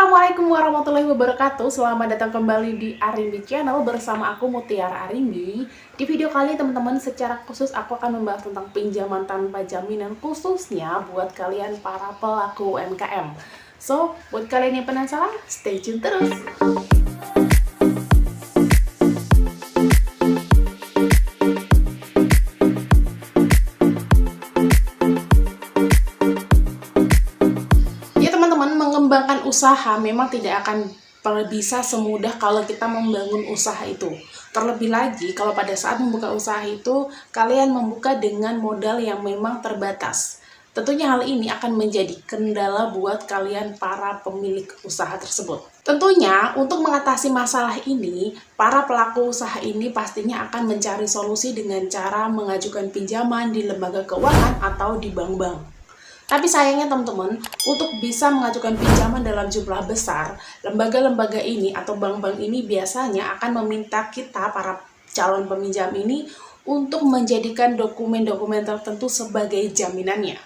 Assalamualaikum warahmatullahi wabarakatuh. Selamat datang kembali di Arimbi Channel bersama aku Mutiara Arimbi. Di video kali ini teman-teman, secara khusus aku akan membahas tentang pinjaman tanpa jaminan, khususnya buat kalian para pelaku UMKM. So, buat kalian yang penasaran, stay tune terus. Mengembangkan usaha memang tidak akan bisa semudah kalau kita membangun usaha itu. Terlebih lagi kalau pada saat membuka usaha itu kalian membuka dengan modal yang memang terbatas. Tentunya hal ini akan menjadi kendala buat kalian para pemilik usaha tersebut. Tentunya untuk mengatasi masalah ini, para pelaku usaha ini pastinya akan mencari solusi dengan cara mengajukan pinjaman di lembaga keuangan atau di bank-bank. Tapi sayangnya teman-teman, untuk bisa mengajukan pinjaman dalam jumlah besar, lembaga-lembaga ini atau bank-bank ini biasanya akan meminta kita, para calon peminjam ini, untuk menjadikan dokumen-dokumen tertentu sebagai jaminannya.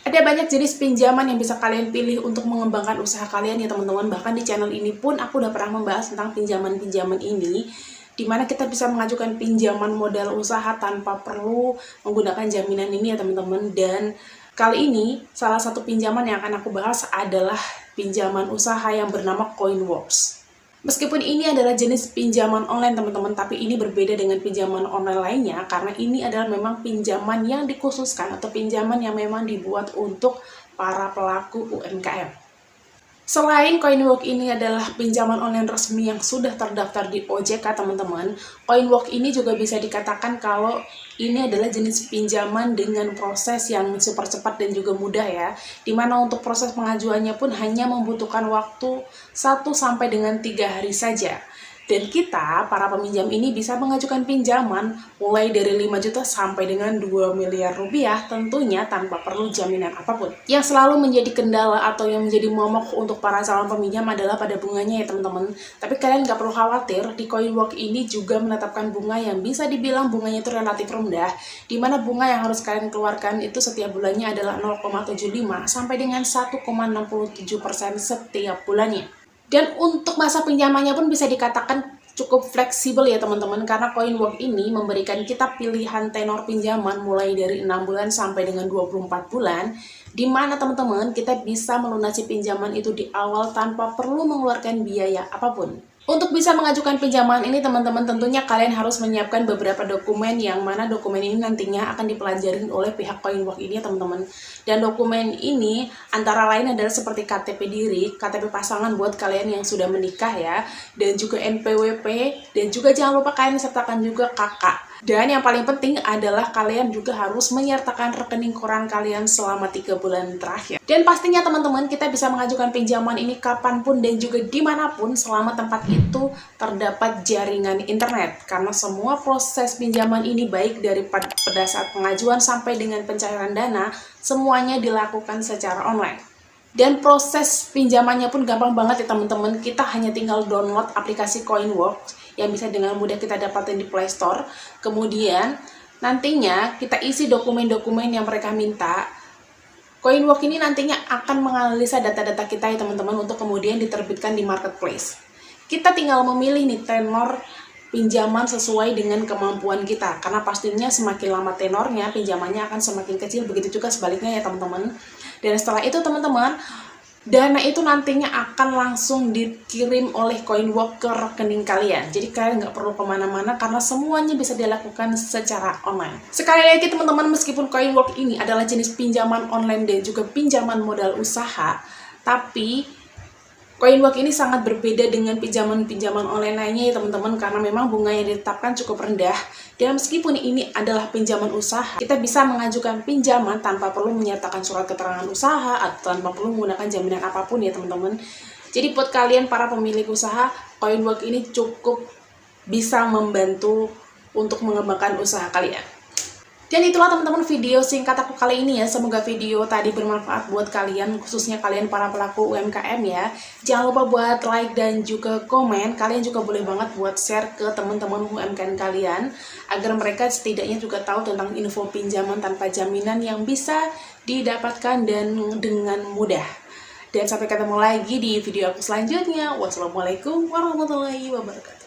Ada banyak jenis pinjaman yang bisa kalian pilih untuk mengembangkan usaha kalian ya teman-teman. Bahkan di channel ini pun aku udah pernah membahas tentang pinjaman-pinjaman ini, di mana kita bisa mengajukan pinjaman modal usaha tanpa perlu menggunakan jaminan ini ya teman-teman. Dan kali ini, salah satu pinjaman yang akan aku bahas adalah pinjaman usaha yang bernama Coinworks. Meskipun ini adalah jenis pinjaman online teman-teman, tapi ini berbeda dengan pinjaman online lainnya karena ini adalah memang pinjaman yang dikhususkan atau pinjaman yang memang dibuat untuk para pelaku UMKM. Selain Coinworks ini adalah pinjaman online resmi yang sudah terdaftar di OJK teman-teman, Coinworks ini juga bisa dikatakan kalau ini adalah jenis pinjaman dengan proses yang super cepat dan juga mudah ya. Dimana untuk proses pengajuannya pun hanya membutuhkan waktu 1 sampai dengan 3 hari saja. Dan kita, para peminjam ini bisa mengajukan pinjaman mulai dari 5 juta sampai dengan 2 miliar rupiah tentunya tanpa perlu jaminan apapun. Yang selalu menjadi kendala atau yang menjadi momok untuk para calon peminjam adalah pada bunganya ya teman-teman. Tapi kalian nggak perlu khawatir, di Coinworks ini juga menetapkan bunga yang bisa dibilang bunganya itu relatif rendah, di mana bunga yang harus kalian keluarkan itu setiap bulannya adalah 0,75 sampai dengan 1,67% setiap bulannya. Dan untuk masa pinjamannya pun bisa dikatakan cukup fleksibel ya teman-teman, karena Coinworks ini memberikan kita pilihan tenor pinjaman mulai dari 6 bulan sampai dengan 24 bulan, di mana teman-teman kita bisa melunasi pinjaman itu di awal tanpa perlu mengeluarkan biaya apapun. Untuk bisa mengajukan pinjaman ini teman-teman tentunya kalian harus menyiapkan beberapa dokumen yang mana dokumen ini nantinya akan dipelajari oleh pihak Coinworks ini ya teman-teman. Dan dokumen ini antara lain adalah seperti KTP diri, KTP pasangan buat kalian yang sudah menikah ya, dan juga NPWP, dan juga jangan lupa kalian sertakan juga KK. Dan yang paling penting adalah kalian juga harus menyertakan rekening koran kalian selama 3 bulan terakhir. Dan pastinya teman-teman kita bisa mengajukan pinjaman ini kapanpun dan juga dimanapun selama tempat itu terdapat jaringan internet. Karena semua proses pinjaman ini baik dari pada saat pengajuan sampai dengan pencairan dana, semuanya dilakukan secara online. Dan proses pinjamannya pun gampang banget ya teman-teman. Kita hanya tinggal download aplikasi Coinworks yang bisa dengan mudah kita dapatin di Play Store. Kemudian nantinya kita isi dokumen-dokumen yang mereka minta. Coinworks ini nantinya akan menganalisa data-data kita ya teman-teman untuk kemudian diterbitkan di marketplace. Kita tinggal memilih nih tenor pinjaman sesuai dengan kemampuan kita, karena pastinya semakin lama tenornya pinjamannya akan semakin kecil, begitu juga sebaliknya ya teman-teman. Dan setelah itu teman-teman, dana itu nantinya akan langsung dikirim oleh Coinworks ke rekening kalian. Jadi kalian nggak perlu kemana-mana karena semuanya bisa dilakukan secara online. Sekali lagi teman-teman, meskipun Coinworks ini adalah jenis pinjaman online dan juga pinjaman modal usaha, tapi Coinworks ini sangat berbeda dengan pinjaman-pinjaman online lainnya ya teman-teman, karena memang bunga yang ditetapkan cukup rendah. Dan meskipun ini adalah pinjaman usaha, kita bisa mengajukan pinjaman tanpa perlu menyertakan surat keterangan usaha atau tanpa perlu menggunakan jaminan apapun ya teman-teman. Jadi buat kalian para pemilik usaha, Coinworks ini cukup bisa membantu untuk mengembangkan usaha kalian. Dan itulah teman-teman video singkat aku kali ini ya. Semoga video tadi bermanfaat buat kalian, khususnya kalian para pelaku UMKM ya. Jangan lupa buat like dan juga komen. Kalian juga boleh banget buat share ke teman-teman UMKM kalian, agar mereka setidaknya juga tahu tentang info pinjaman tanpa jaminan yang bisa didapatkan dan dengan mudah. Dan sampai ketemu lagi di video aku selanjutnya. Wassalamualaikum warahmatullahi wabarakatuh.